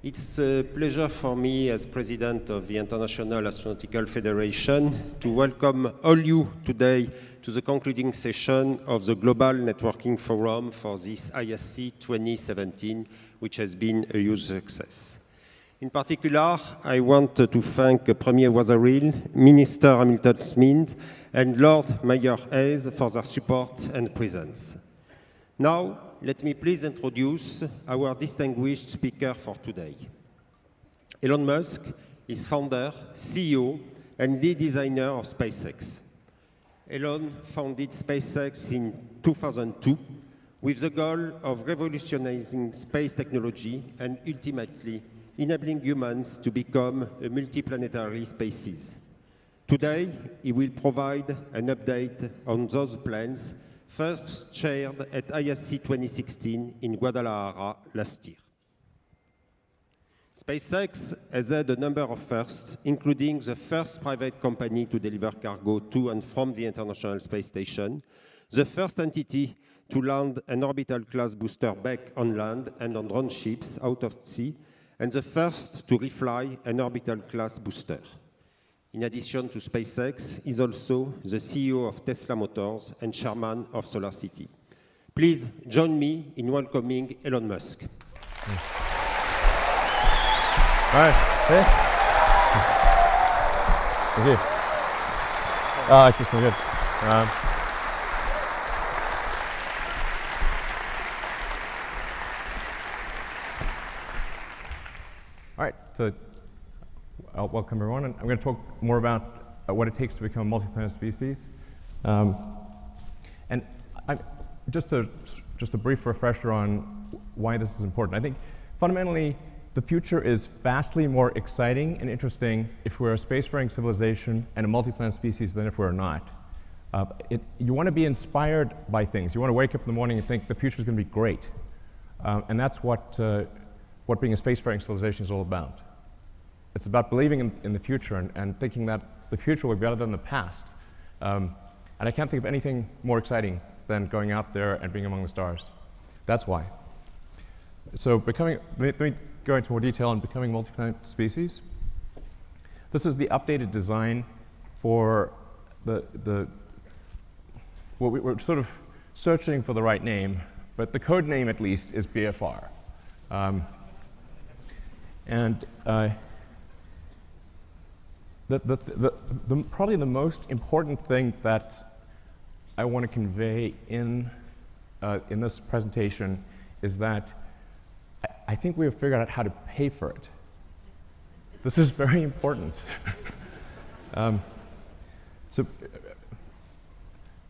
It's a pleasure for me as President of the International Astronautical Federation to welcome all you today to the concluding session of the Global Networking Forum for this ISC 2017, which has been a huge success. In particular, I want to thank Premier Wazaril, Minister Hamilton Smith, and Lord Mayor Hayes for their support and presence. Now, let me please introduce our distinguished speaker for today. Elon Musk is founder, CEO, and lead designer of SpaceX. Elon founded SpaceX in 2002 with the goal of revolutionizing space technology and ultimately enabling humans to become a multiplanetary species. Today, he will provide an update on those plans first shared at ISC 2016 in Guadalajara last year. SpaceX has had a number of firsts, including the first private company to deliver cargo to and from the International Space Station, the first entity to land an orbital class booster back on land and on drone ships out of sea, and the first to refly an orbital class booster. In addition to SpaceX, he is also the CEO of Tesla Motors and chairman of SolarCity. Please join me in welcoming Elon Musk. All right. Hey. Thank you. Oh, it's just so good. All right. So, welcome everyone. And I'm going to talk more about what it takes to become a multi-planet species. And just a brief refresher on why this is important. I think fundamentally, the future is vastly more exciting and interesting if we're a spacefaring civilization and a multi-planet species than if we're not. You want to be inspired by things. You want to wake up in the morning and think the future is going to be great. And that's what being a spacefaring civilization is all about. It's about believing in the future and thinking that the future will be better than the past. And I can't think of anything more exciting than going out there and being among the stars. That's why. So let me go into more detail on becoming multi-planet species. This is the updated design for we're sort of searching for the right name, but the code name at least is BFR. Probably the most important thing that I want to convey in this presentation is that I think we have figured out how to pay for it. This is very important. So,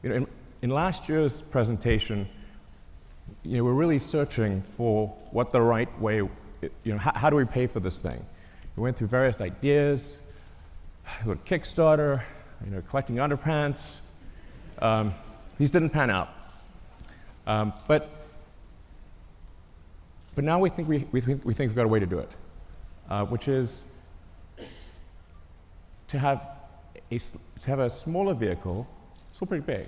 in last year's presentation, we're really searching for what the right way. How do we pay for this thing? We went through various ideas. Kickstarter, collecting underpants. These didn't pan out. But now we think we've got a way to do it, which is to have a smaller vehicle, still pretty big,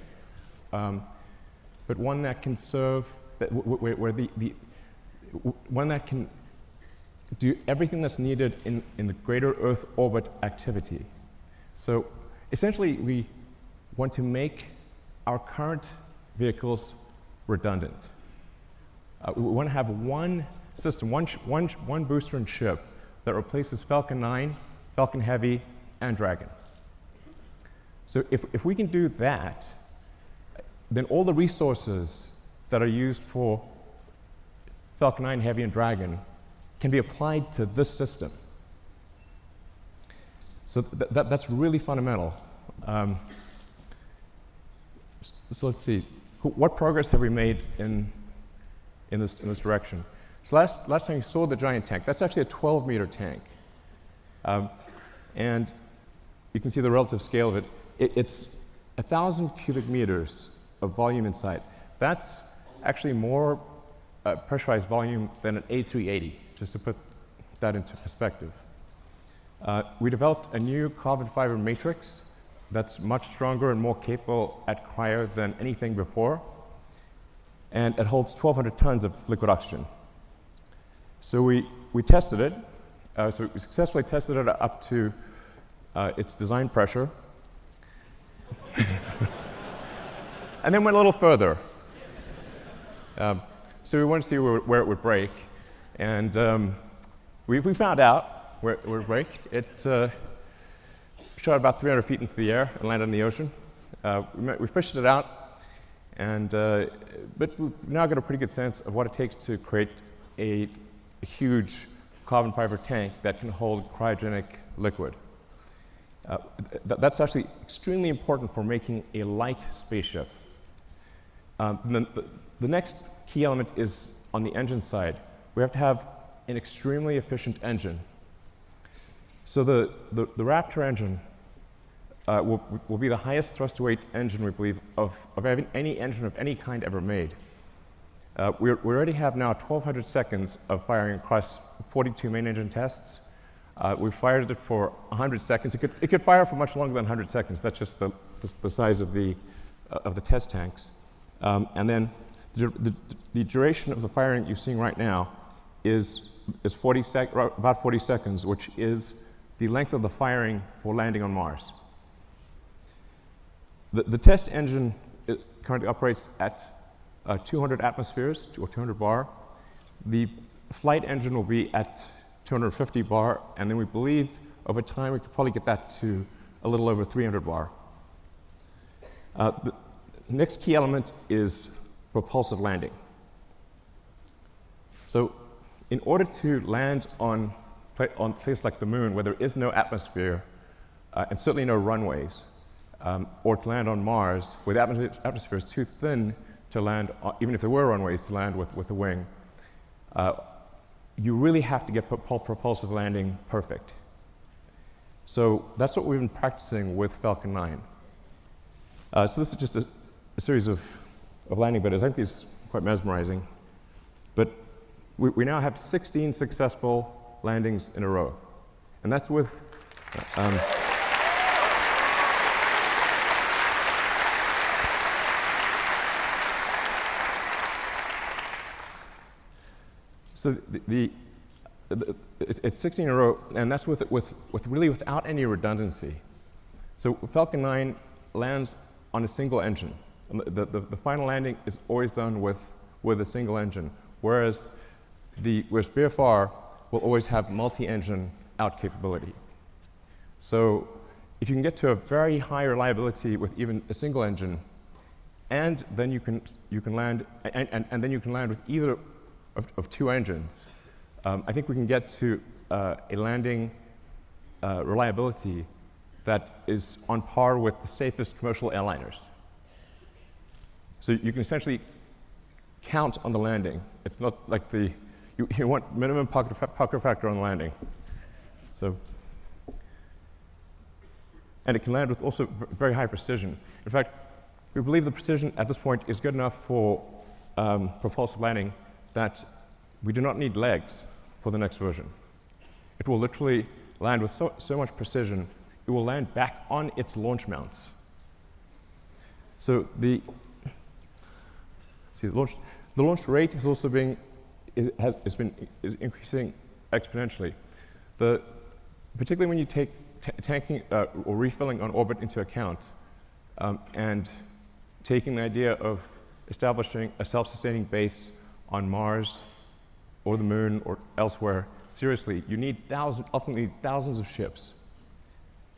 but one that can serve one that can do everything that's needed in the greater Earth orbit activity. So essentially, we want to make our current vehicles redundant. We want to have one system, one booster and ship that replaces Falcon 9, Falcon Heavy, and Dragon. So if we can do that, then all the resources that are used for Falcon 9, Heavy, and Dragon can be applied to this system. So that's really fundamental. So let's see, what progress have we made in this direction? So last time you saw the giant tank, that's actually a 12-meter tank. And you can see the relative scale of it. It's 1,000 cubic meters of volume inside. That's actually more pressurized volume than an A380, just to put that into perspective. We developed a new carbon fiber matrix that's much stronger and more capable at cryo than anything before. And it holds 1,200 tons of liquid oxygen. So we we tested it. So we successfully tested it up to its design pressure. And then went a little further. So we wanted to see where it would break. And we found out where it would break. It shot about 300 feet into the air and landed in the ocean. We fished it out, but we've now got a pretty good sense of what it takes to create a huge carbon fiber tank that can hold cryogenic liquid. That's actually extremely important for making a light spaceship. The next key element is on the engine side. We have to have an extremely efficient engine. So the Raptor engine will be the highest thrust to weight engine, we believe, of any engine of any kind ever made. We already have now 1,200 seconds of firing across 42 main engine tests. We fired it for 100 seconds. It could fire for much longer than 100 seconds. That's just the size of the test tanks. And then the duration of the firing you're seeing right now is about 40 seconds, which is the length of the firing for landing on Mars. The test engine currently operates at 200 atmospheres, or 200 bar. The flight engine will be at 250 bar, and then we believe over time we could probably get that to a little over 300 bar. The next key element is propulsive landing. So in order to land on places like the Moon, where there is no atmosphere, and certainly no runways, or to land on Mars, where the atmosphere is too thin to land, even if there were runways, to land with a wing, you really have to get propulsive landing perfect. So that's what we've been practicing with Falcon 9. So this is just a series of landing betas. I think these are quite mesmerizing. But we now have 16 successful landings in a row. And that's with so it's 16 in a row, and that's with really without any redundancy. So Falcon 9 lands on a single engine. And the final landing is always done with a single engine, whereas BFR will always have multi-engine out capability. So if you can get to a very high reliability with even a single engine, and then you can land and then you can land with either of two engines, I think we can get to a landing reliability that is on par with the safest commercial airliners. So you can essentially count on the landing. It's not like you want minimum pucker factor on the landing. So, and it can land with also very high precision. In fact, we believe the precision at this point is good enough for propulsive landing that we do not need legs for the next version. It will literally land with so much precision, it will land back on its launch mounts. So the launch rate is also is increasing exponentially. Particularly when you take tanking or refilling on orbit into account, and taking the idea of establishing a self-sustaining base on Mars or the Moon or elsewhere seriously, you need ultimately thousands of ships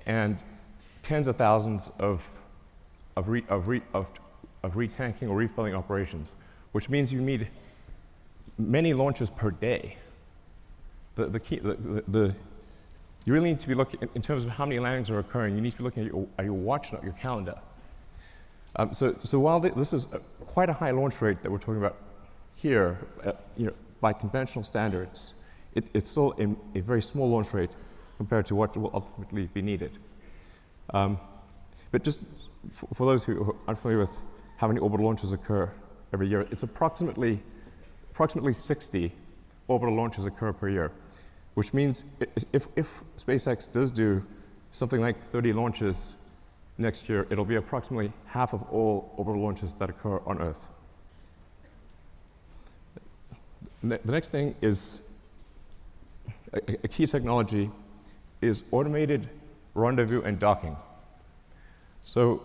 and tens of thousands of retanking or refilling operations, which means you need many launches per day. You really need to be looking, in terms of how many landings are occurring, you need to be looking at your watch, not your calendar. So while this is quite a high launch rate that we're talking about here, by conventional standards, it's still a very small launch rate compared to what will ultimately be needed. But just for those who are unfamiliar with how many orbital launches occur every year, it's approximately 60 orbital launches occur per year, which means if SpaceX does do something like 30 launches next year, it'll be approximately half of all orbital launches that occur on Earth. The next thing is a key technology is automated rendezvous and docking. So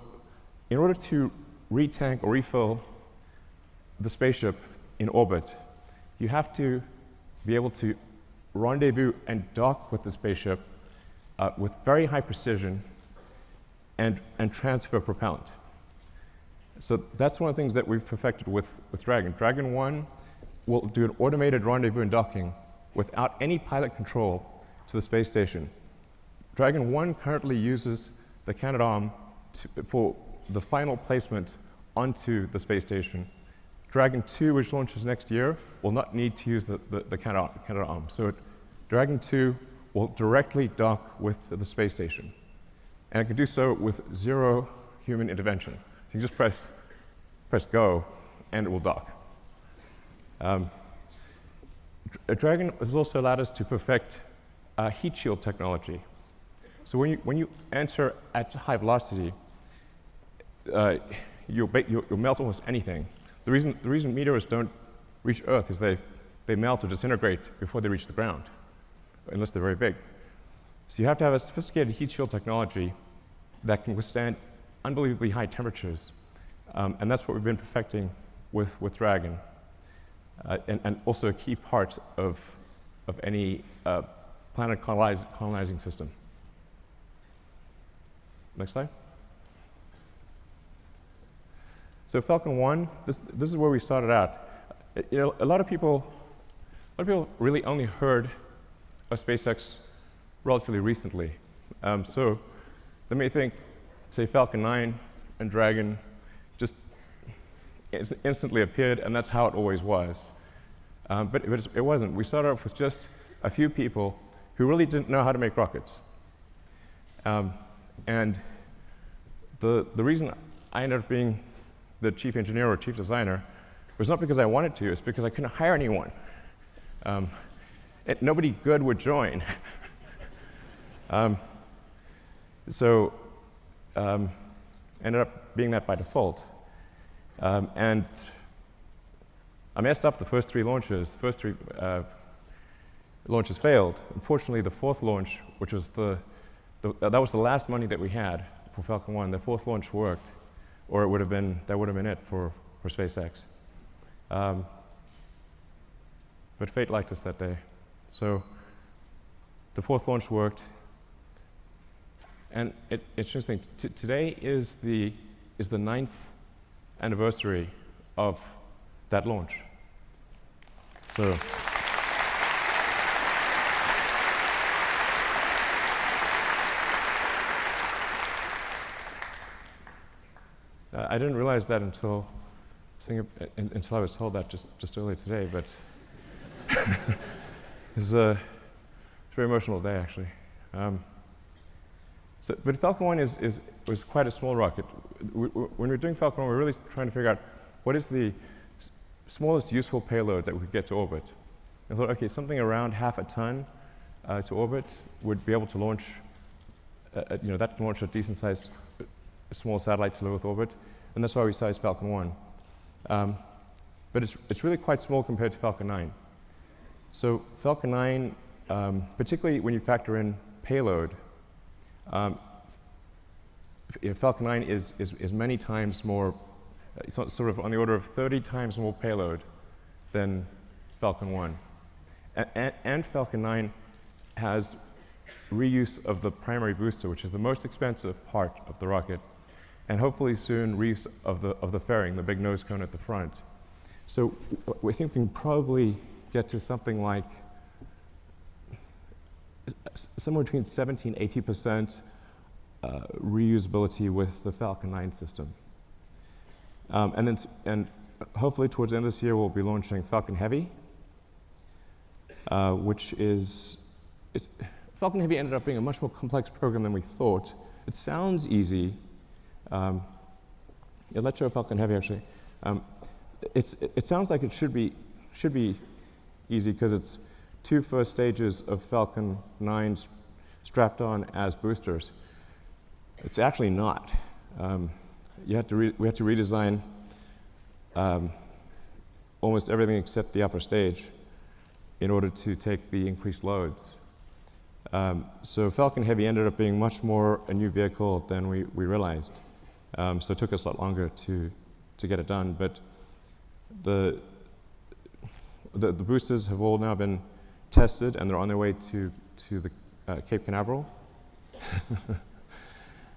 in order to retank or refill the spaceship in orbit, you have to be able to rendezvous and dock with the spaceship with very high precision and transfer propellant. So that's one of the things that we've perfected with Dragon. Dragon 1 will do an automated rendezvous and docking without any pilot control to the space station. Dragon 1 currently uses the Canadarm for the final placement onto the space station. Dragon 2, which launches next year, will not need to use the Canadarm. So Dragon 2 will directly dock with the space station. And it can do so with zero human intervention. You just press go, and it will dock. Dragon has also allowed us to perfect heat shield technology. So when you enter at high velocity, you'll melt almost anything. The reason meteors don't reach Earth is they melt or disintegrate before they reach the ground, unless they're very big. So you have to have a sophisticated heat shield technology that can withstand unbelievably high temperatures. And that's what we've been perfecting with Dragon, and also a key part of any planet colonizing system. Next slide. So Falcon 1, this is where we started out. You know, a lot of people really only heard of SpaceX relatively recently. So they may think, say, Falcon 9 and Dragon just instantly appeared, and that's how it always was. But it wasn't. We started off with just a few people who really didn't know how to make rockets. And the reason I ended up being the chief engineer or chief designer was not because I wanted to, it's because I couldn't hire anyone. Nobody good would join. So ended up being that by default. And I messed up the first three launches. The first three launches failed. Unfortunately, the fourth launch, which was that was the last money that we had for Falcon 1, the fourth launch worked, or that would have been it for SpaceX. But fate liked us that day. So the fourth launch worked. And it's interesting, today is the 9th anniversary of that launch. So I didn't realize that until I was told that just earlier today, but it's a very emotional day, actually. But Falcon 1 was quite a small rocket. When we're doing Falcon 1, we're really trying to figure out what is the smallest useful payload that we could get to orbit. I thought, okay, something around half a ton to orbit would be able to launch, that can launch a decent-sized small satellite to low Earth orbit, and that's why we sized Falcon 1. But it's really quite small compared to Falcon 9. So Falcon 9, particularly when you factor in payload, Falcon 9 is many times more, it's sort of on the order of 30 times more payload than Falcon 1. And Falcon 9 has reuse of the primary booster, which is the most expensive part of the rocket, and hopefully soon reuse of the fairing, the big nose cone at the front. So we think we can probably get to something like somewhere between 70 and 80% reusability with the Falcon 9 system. And hopefully towards the end of this year, we'll be launching Falcon Heavy, Falcon Heavy ended up being a much more complex program than we thought. It sounds easy. Let's show Falcon Heavy, actually. It sounds like it should be easy because it's 2 first stages of Falcon 9 strapped on as boosters. It's actually not. We had to redesign almost everything except the upper stage. in order to take the increased loads. So Falcon Heavy ended up being much more a new vehicle than we realized. So it took us a lot longer to get it done. But the boosters have all now been tested, and they're on their way to the Cape Canaveral.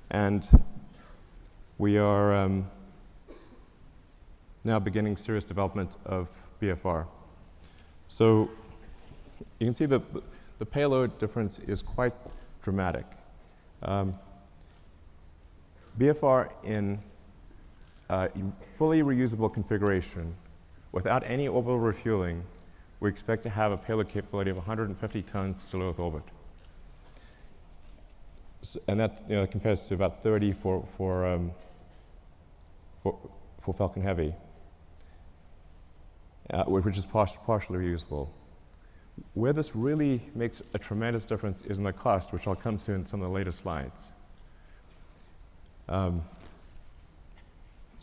And we are now beginning serious development of BFR. So you can see the payload difference is quite dramatic. BFR in fully reusable configuration, without any orbital refueling, we expect to have a payload capability of 150 tons to low Earth orbit. So, and that compares to about 30 for Falcon Heavy, which is partially reusable. Where this really makes a tremendous difference is in the cost, which I'll come to in some of the later slides. So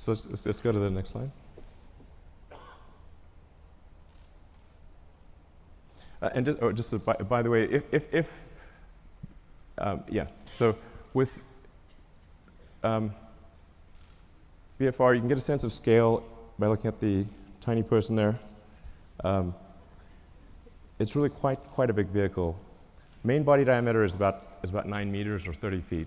let's go to the next slide. And by the way, so with BFR, you can get a sense of scale by looking at the tiny person there. It's really quite a big vehicle. Main body diameter is about 9 meters or 30 feet.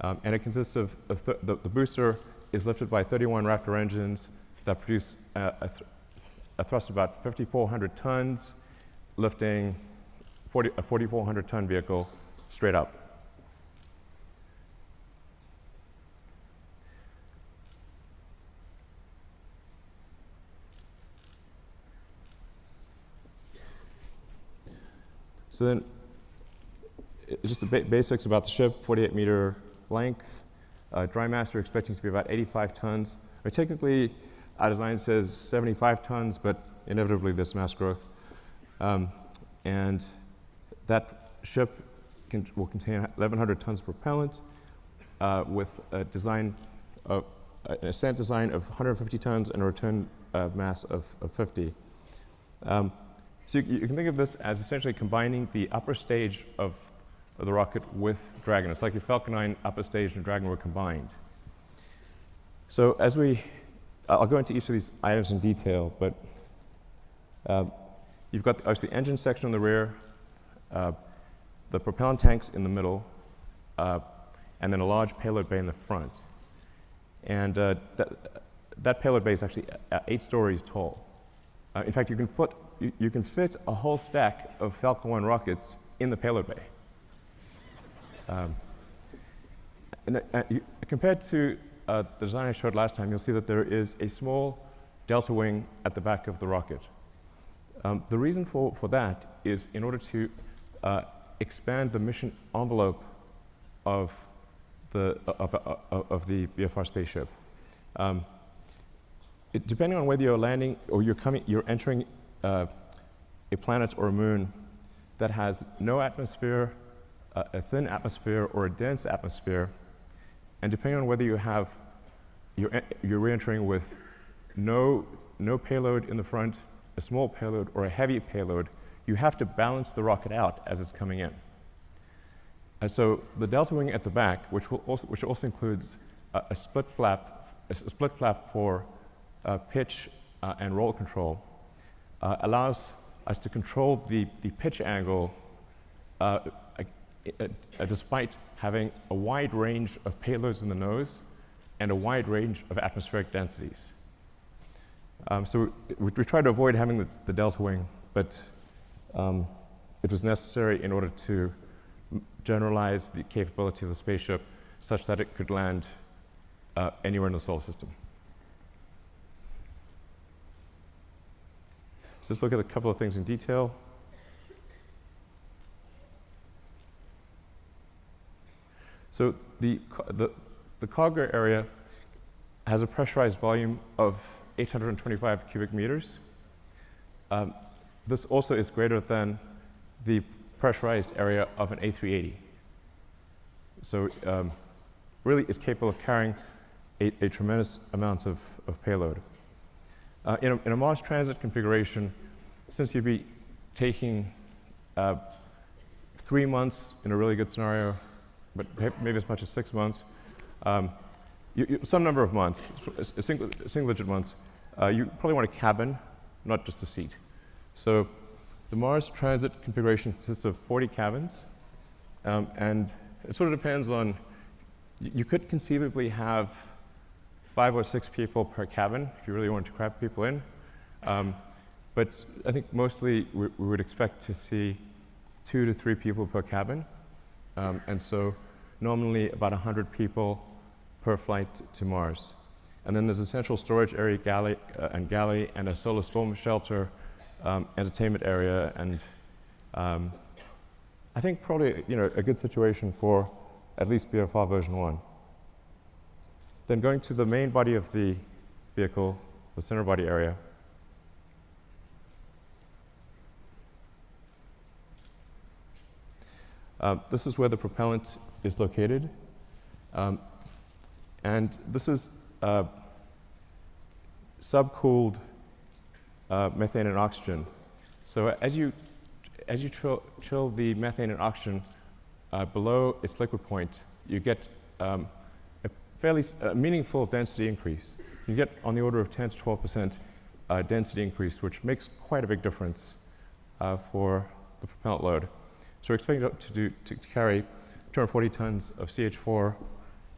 And it consists of the booster is lifted by 31 Raptor engines that produce a thrust of about 5,400 tons, lifting a 4,400 ton vehicle straight up. So then, just the basics about the ship: 48-meter length, dry mass we're expecting to be about 85 tons. Technically, our design says 75 tons, but inevitably there's mass growth. And that ship will contain 1,100 tons of propellant with a design of an ascent design of 150 tons and a return mass of 50. So you can think of this as essentially combining the upper stage of the rocket with Dragon. It's like if Falcon 9 upper stage and Dragon were combined. So as I'll go into each of these items in detail, but you've got obviously the engine section in the rear, the propellant tanks in the middle, and then a large payload bay in the front. And that payload bay is actually 8 stories tall. In fact, you can fit a whole stack of Falcon 1 rockets in the payload bay. Compared to the design I showed last time, you'll see that there is a small delta wing at the back of the rocket. The reason for that is in order to expand the mission envelope of the BFR spaceship. Depending on whether you're landing or you're entering a planet or a moon that has no atmosphere, a thin atmosphere, or a dense atmosphere, and depending on whether you're re-entering with no payload in the front, a small payload, or a heavy payload, you have to balance the rocket out as it's coming in. And so the delta wing at the back, which also includes a split flap for pitch and roll control, allows us to control the pitch angle despite having a wide range of payloads in the nose and a wide range of atmospheric densities. So we tried to avoid having the delta wing, but it was necessary in order to generalize the capability of the spaceship such that it could land anywhere in the solar system. So let's look at a couple of things in detail. So the cargo area has a pressurized volume of 825 cubic meters. This also is greater than the pressurized area of an A380. So really is capable of carrying a tremendous amount of payload. In a Mars transit configuration, since you'd be taking 3 months in a really good scenario, but maybe as much as 6 months, some number of months, single-digit months, you probably want a cabin, not just a seat. So the Mars transit configuration consists of 40 cabins, and it sort of depends on, you could conceivably have 5 or 6 people per cabin if you really wanted to crowd people in. But I think mostly we would expect to see 2 to 3 people per cabin. And so normally about 100 people per flight to Mars. And then there's a central storage area, galley, and a solar storm shelter, entertainment area, and I think probably a good situation for at least BFR version 1. Then going to the main body of the vehicle, the center body area. This is where the propellant is located. And this is subcooled methane and oxygen. So as you chill the methane and oxygen below its liquid point, you get a fairly meaningful density increase. You get on the order of 10 to 12% density increase, which makes quite a big difference for the propellant load. So we're expecting to carry 240 tons of CH4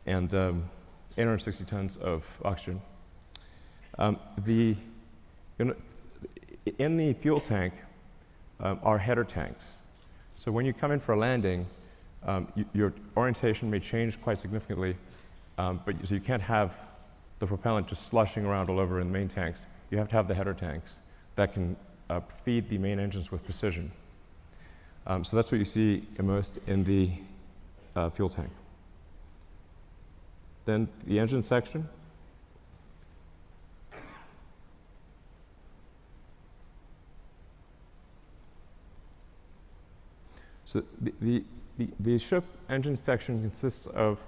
and 860 tons of oxygen. In the fuel tank are header tanks. So when you come in for a landing, your orientation may change quite significantly, so you can't have the propellant just slushing around all over in the main tanks. You have to have the header tanks that can feed the main engines with precision. So that's what you see immersed in the fuel tank. Then the engine section. So the ship engine section consists of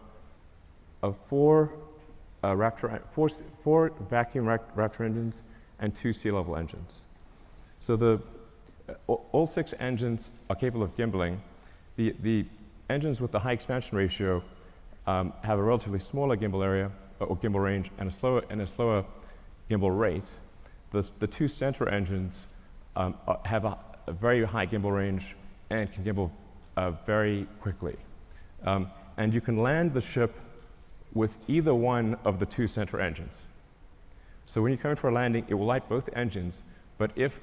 4 vacuum Raptor engines and 2 sea level engines. So all 6 engines are capable of gimbaling. The engines with the high expansion ratio have a relatively smaller gimbal area or gimbal range and a slower gimbal rate. The 2 center engines have a very high gimbal range and can gimbal very quickly. And you can land the ship with either one of the 2 center engines. So when you come in for a landing, it will light both engines, but if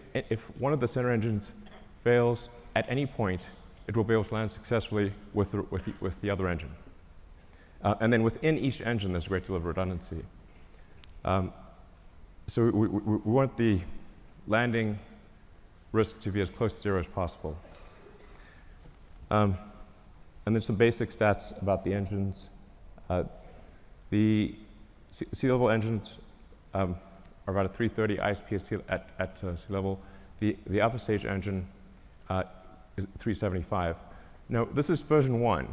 one of the center engines fails at any point, it will be able to land successfully with the other engine. And then within each engine, there's a great deal of redundancy. So we want the landing risk to be as close to 0 as possible. And then some basic stats about the engines. The sea level engines are about a 330 ISP at sea level. The upper stage engine is 375. Now, this is version 1.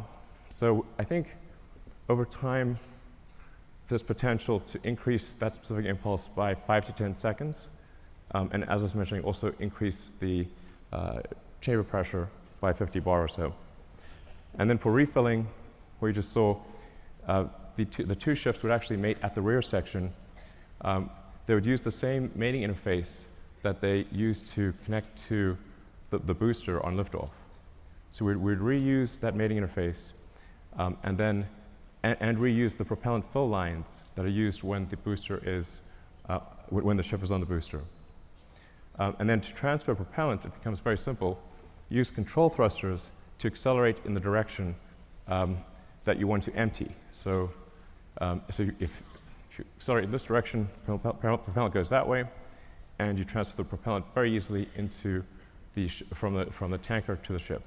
So I think over time, there's potential to increase that specific impulse by 5 to 10 seconds. And as I was mentioning, also increase the chamber pressure by 50 bar or so. And then for refilling, where you just saw, the 2 ships would actually mate at the rear section. They would use the same mating interface that they used to connect to the booster on liftoff. So we'd reuse that mating interface and reuse the propellant fill lines that are used when the booster is, when the ship is on the booster. And then to transfer propellant, it becomes very simple. Use control thrusters to accelerate in the direction that you want to empty. So, if you accelerate in this direction, propellant goes that way, and you transfer the propellant very easily into from the tanker to the ship.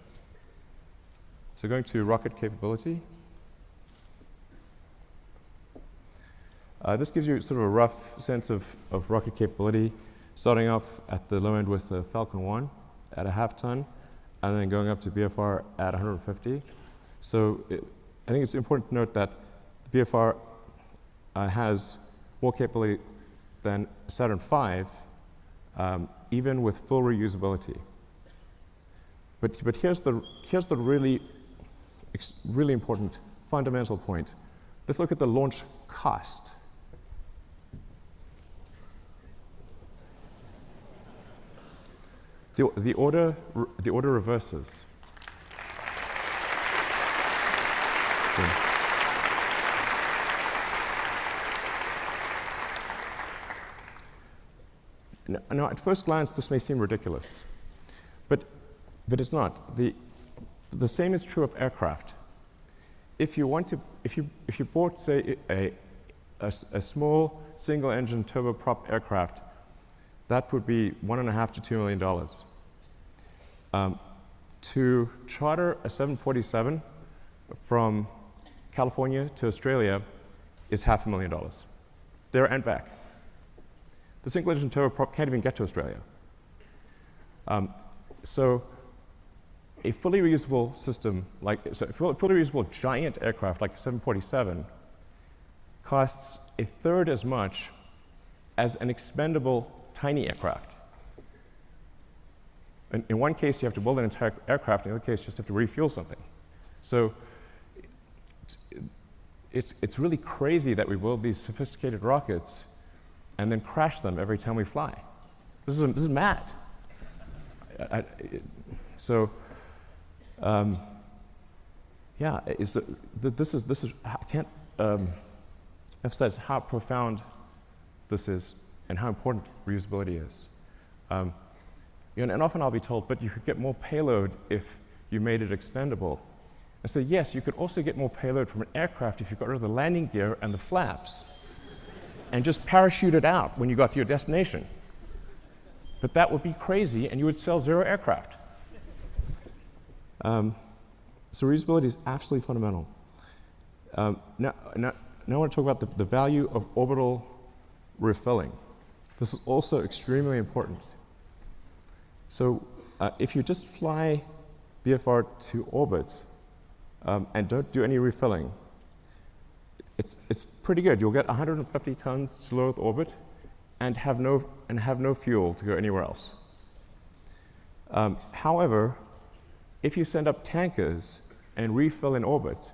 So going to rocket capability. This gives you sort of a rough sense of rocket capability, starting off at the low end with the Falcon 1 at a half ton, and then going up to BFR at 150. So I think it's important to note that the BFR has more capability than Saturn V, even with full reusability. But here's the really important fundamental point. Let's look at the launch cost. The order reverses. Now, at first glance, this may seem ridiculous, but it's not. The same is true of aircraft. If you bought, say, a small single-engine turboprop aircraft, that would be $1.5 to $2 million. To charter a 747 from California to Australia is $500,000, there and back. The single-engine turboprop can't even get to Australia. So a fully reusable system, a fully reusable giant aircraft like a 747 costs a third as much as an expendable tiny aircraft. In one case, you have to build an entire aircraft. In the other case, you just have to refuel something. So it's really crazy that we build these sophisticated rockets and then crash them every time we fly. This is mad. Yeah, this is I can't emphasize how profound this is and how important reusability is. And often I'll be told, but you could get more payload if you made it expendable. And so yes, you could also get more payload from an aircraft if you got rid of the landing gear and the flaps and just parachute it out when you got to your destination. But that would be crazy, and you would sell 0 aircraft. So reusability is absolutely fundamental. Now I want to talk about the value of orbital refilling. This is also extremely important. So if you just fly BFR to orbit and don't do any refilling, it's pretty good. You'll get 150 tons to low Earth orbit and have no fuel to go anywhere else. However, if you send up tankers and refill in orbit,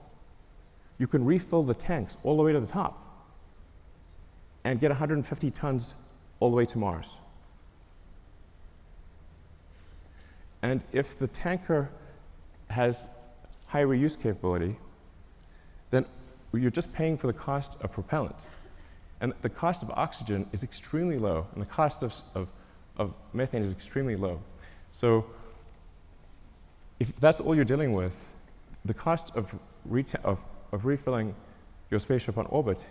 you can refill the tanks all the way to the top and get 150 tons all the way to Mars. And if the tanker has high reuse capability, then you're just paying for the cost of propellant. And the cost of oxygen is extremely low, and the cost of methane is extremely low. So if that's all you're dealing with, the cost of refilling your spaceship on orbit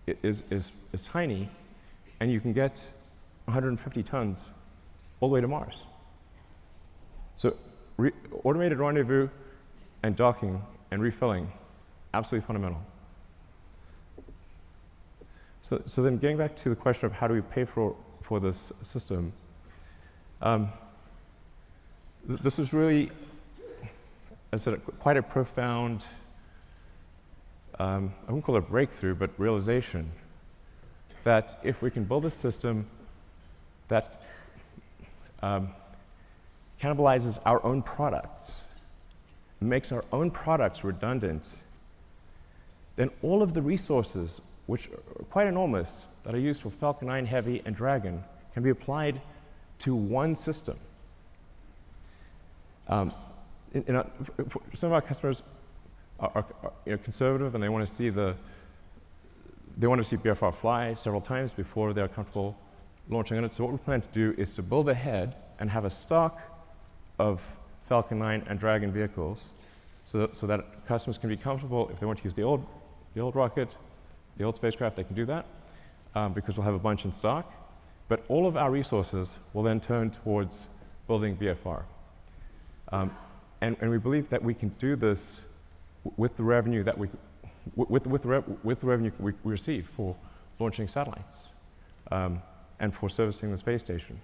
is tiny, and you can get 150 tons all the way to Mars. So automated rendezvous and docking and refilling, absolutely fundamental. So then getting back to the question of how do we pay for this system, this was really, as I said, quite a profound, I wouldn't call it a breakthrough, but realization that if we can build a system that cannibalizes our own products, makes our own products redundant, then all of the resources, which are quite enormous, that are used for Falcon 9 Heavy and Dragon, can be applied to one system. Some of our customers are conservative, and they want to see BFR fly several times before they're comfortable launching on it. So what we plan to do is to build ahead and have a stock of Falcon 9 and Dragon vehicles, so that customers can be comfortable. If they want to use the old rocket, the old spacecraft, they can do that, because we'll have a bunch in stock. But all of our resources will then turn towards building BFR. And we believe that we can do this with the revenue that we receive for launching satellites and for servicing the space station.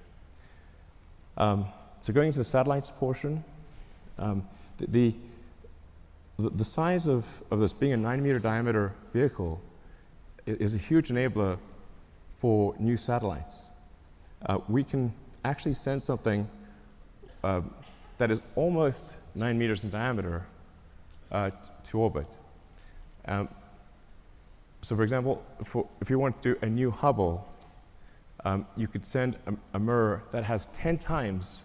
So going into the satellites portion, the size of this being a 9-meter diameter vehicle is a huge enabler for new satellites. We can actually send something that that is almost 9 meters in diameter to orbit. So for example, if you want to do a new Hubble, you could send a mirror that has 10 times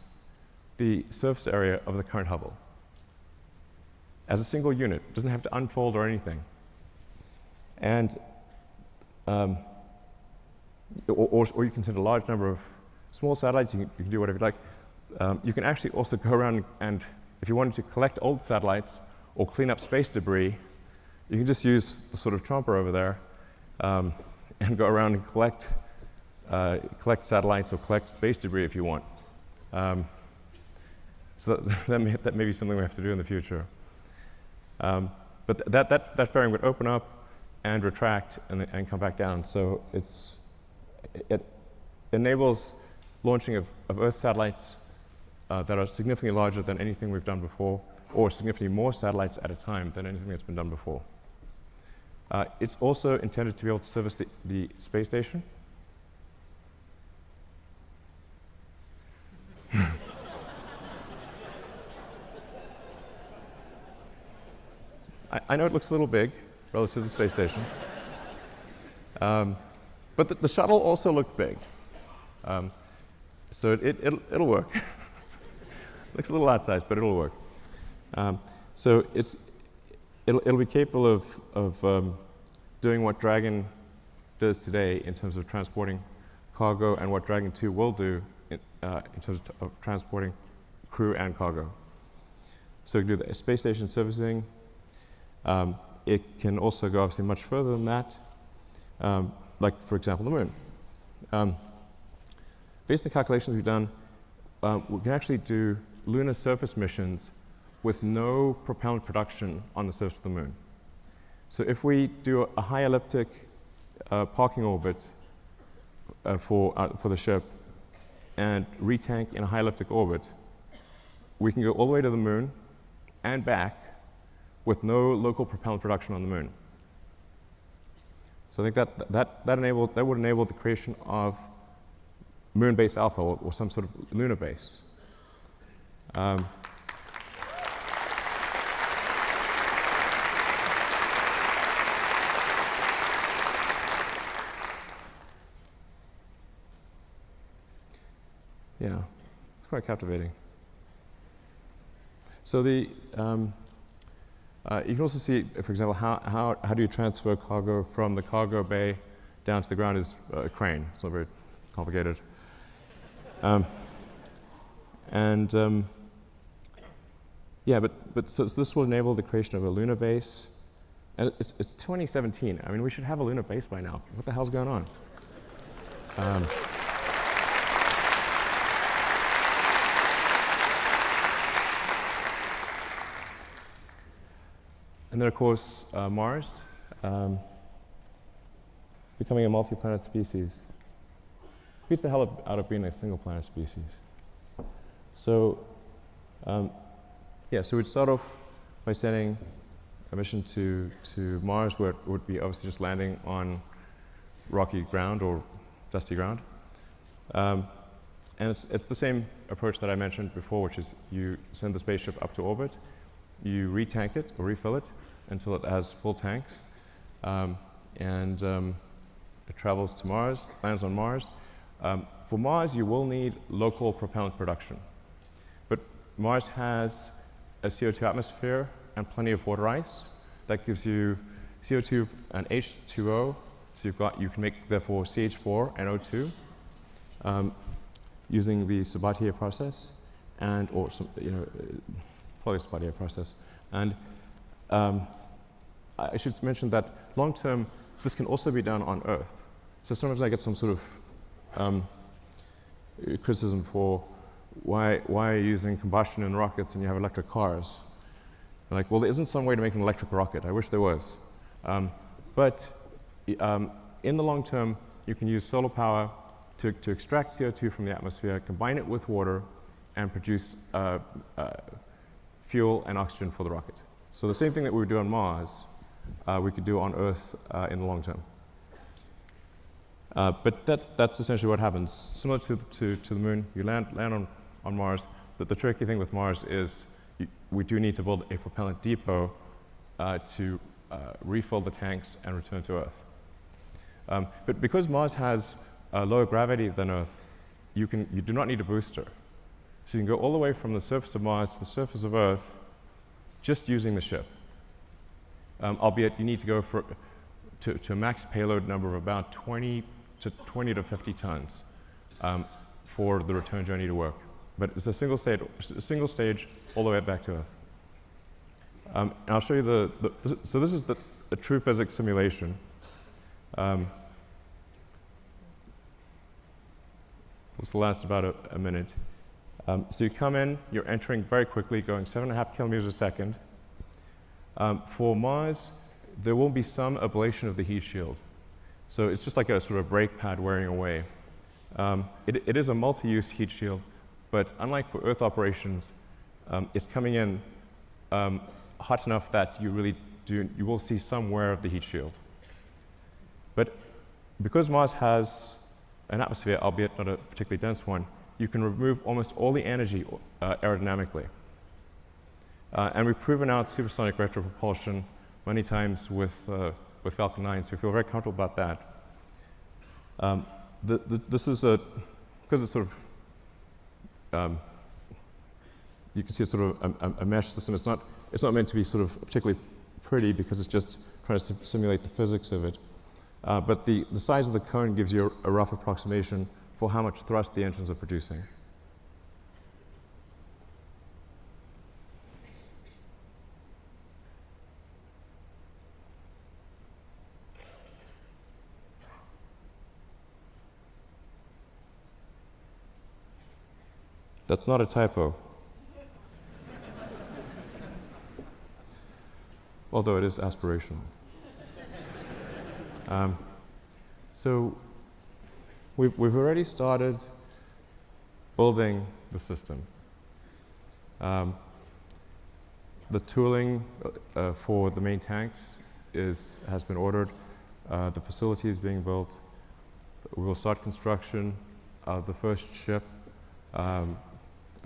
the surface area of the current Hubble as a single unit. It doesn't have to unfold or anything. And or you can send a large number of small satellites. You can do whatever you like. You can actually also go around and, if you wanted to collect old satellites or clean up space debris, you can just use the sort of tromper over there and go around and collect satellites or collect space debris if you want. So that may be something we have to do in the future. But that fairing would open up and retract and come back down. So it enables launching of Earth satellites that are significantly larger than anything we've done before, or significantly more satellites at a time than anything that's been done before. It's also intended to be able to service the space station. I know it looks a little big relative to the space station, but the shuttle also looked big, so it'll work. Looks a little outsized, but it'll work. So it'll be capable of doing what Dragon does today in terms of transporting cargo, and what Dragon 2 will do in terms of transporting crew and cargo. So it can do the space station servicing. It can also go obviously much further than that, like, for example, the Moon. Based on the calculations we've done, we can actually do lunar surface missions with no propellant production on the surface of the Moon. So if we do a high elliptic parking orbit for the ship and retank in a high elliptic orbit, we can go all the way to the Moon and back with no local propellant production on the Moon. So I think that would enable the creation of Moon Base Alpha, or some sort of lunar base. Yeah, it's quite captivating. So you can also see, for example, how do you transfer cargo from the cargo bay down to the ground is a crane. It's not very complicated. Yeah, but so this will enable the creation of a lunar base. And it's 2017. I mean, we should have a lunar base by now. What the hell's going on? And then, of course, Mars, becoming a multi-planet species. Beats the hell out of being a single-planet species. So, yeah, so we'd start off by sending a mission to Mars, where it would be obviously just landing on rocky ground or dusty ground. And it's the same approach that I mentioned before, which is you send the spaceship up to orbit, you retank it or refill it until it has full tanks, and it travels to Mars, lands on Mars. For Mars, you will need local propellant production. But Mars has a CO2 atmosphere and plenty of water ice. That gives you CO2 and H2O, so you can make, therefore, CH4 and O2 using the Sabatier process, or some, probably Sabatier process. And I should mention that long term, this can also be done on Earth. So sometimes I get some sort of criticism for why are you using combustion in rockets and you have electric cars? I'm like, well, there isn't some way to make an electric rocket. I wish there was. But in the long term, you can use solar power to extract CO2 from the atmosphere, combine it with water, and produce fuel and oxygen for the rocket. So the same thing that we would do on Mars, we could do on Earth in the long term. But that's essentially what happens. Similar to the Moon, you land on Mars. the tricky thing with Mars is we do need to build a propellant depot to refill the tanks and return to Earth. But because Mars has lower gravity than Earth, you do not need a booster. So you can go all the way from the surface of Mars to the surface of Earth just using the ship. Albeit you need to go to a max payload number of about 20 to 50 tons for the return journey to work. But it's a single stage all the way back to Earth. And I'll show you so this is a true physics simulation. This will last about a minute. So you come in, you're entering very quickly, going 7.5 kilometers a second. For Mars, there will be some ablation of the heat shield. So it's just like a sort of brake pad wearing away. It is a multi-use heat shield, but unlike for Earth operations, it's coming in hot enough that you will see some wear of the heat shield. But because Mars has an atmosphere, albeit not a particularly dense one, you can remove almost all the energy aerodynamically. And we've proven out supersonic retropropulsion many times with Falcon 9, so we feel very comfortable about that. This is because it's sort of, you can see it's sort of a mesh system. It's not meant to be sort of particularly pretty because it's just trying to simulate the physics of it. But the size of the cone gives you a rough approximation for how much thrust the engines are producing. That's not a typo. Although it is aspirational. So we've already started building the system. The tooling for the main tanks has been ordered. The facility is being built. We will start construction of the first ship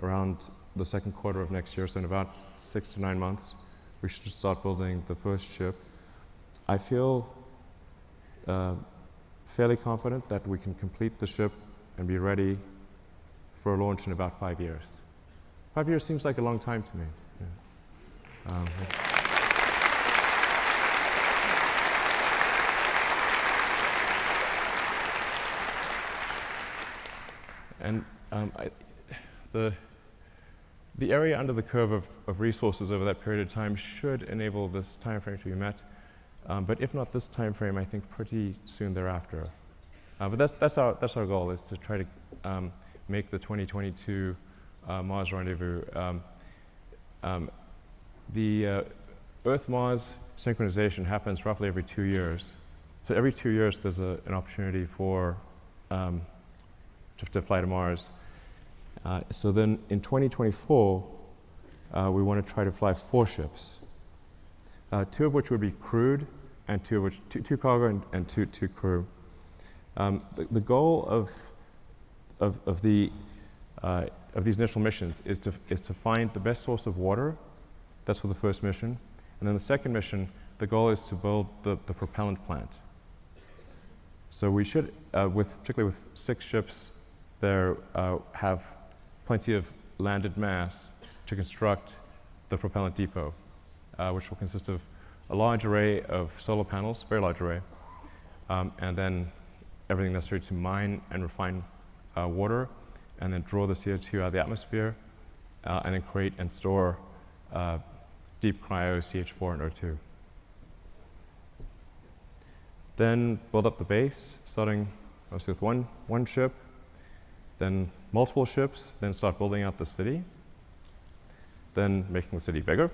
around the second quarter of next year, so in about 6 to 9 months, we should start building the first ship. I feel fairly confident that we can complete the ship and be ready for a launch in about 5 years. 5 years seems like a long time to me. Yeah. And the area under the curve of resources over that period of time should enable this time frame to be met. But if not this time frame, I think pretty soon thereafter. But that's our goal, is to try to make the 2022 Mars rendezvous. The Earth-Mars synchronization happens roughly every 2 years. So every 2 years, there's an opportunity for to fly to Mars. So then in 2024, we want to try to fly 4 ships, 2 of which would be crewed, and 2 cargo and 2 crew. The goal of these initial missions is to find the best source of water. That's for the first mission, and then the second mission, the goal is to build the propellant plant. So we should, particularly with 6 ships, there have plenty of landed mass to construct the propellant depot, which will consist of a large array of solar panels, very large array, and then everything necessary to mine and refine water, and then draw the CO2 out of the atmosphere, and then create and store deep cryo CH4 and O2. Then build up the base, starting obviously with one ship, then multiple ships, then start building out the city, then making the city bigger,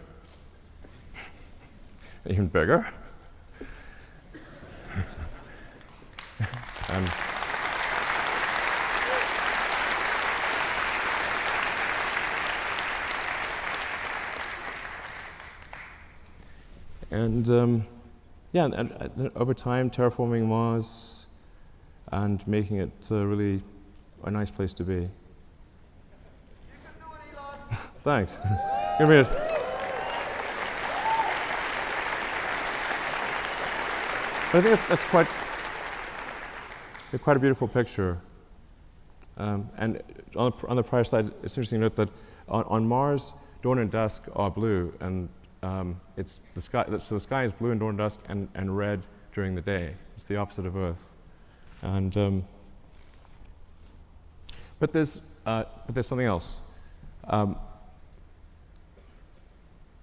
even bigger. And over time, terraforming Mars and making it really a nice place to be. You can do it, Elon! Thanks. Give me a. But I think that's quite a beautiful picture. And on the prior slide, it's interesting to note that on Mars, dawn and dusk are blue, and it's the sky. So the sky is blue in dawn and dusk, and red during the day. It's the opposite of Earth. And but there's something else.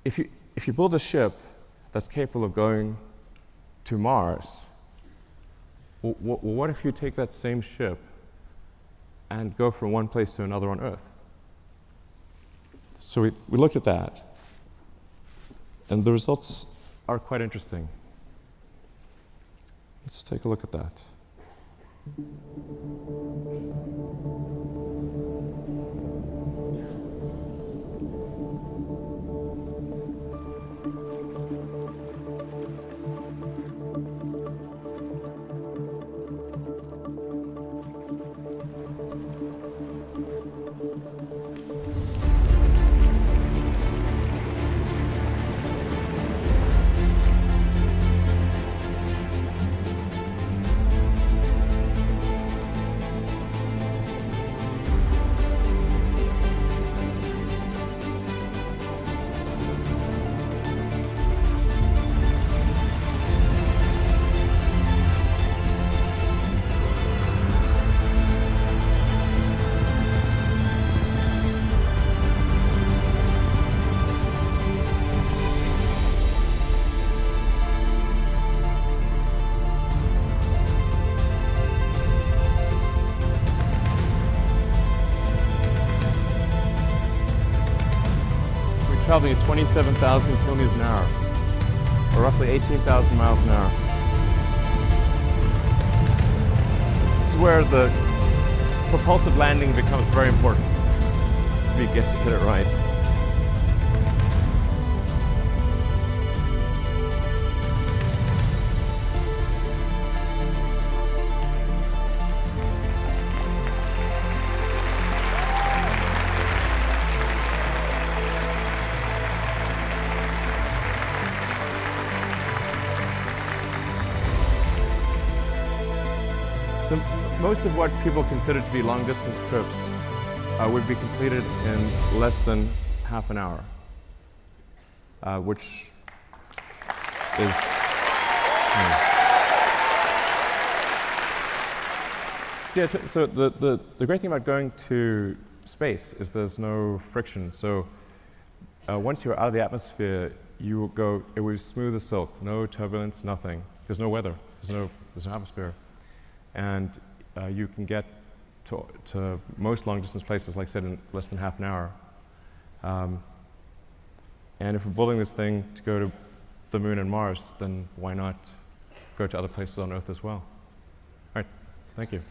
If you build a ship that's capable of going to Mars, what if you take that same ship and go from one place to another on Earth? So we looked at that, and the results are quite interesting. Let's take a look at that. Traveling at 27,000 kilometers an hour, or roughly 18,000 miles an hour. This is where the propulsive landing becomes very important to get it right. So most of what people consider to be long-distance trips would be completed in less than half an hour, which is... So the great thing about going to space is there's no friction. So once you're out of the atmosphere, you will go, it will be smooth as silk, no turbulence, nothing. There's no weather, there's no atmosphere. And you can get to most long-distance places, like I said, in less than half an hour. And if we're building this thing to go to the Moon and Mars, then why not go to other places on Earth as well? All right, thank you.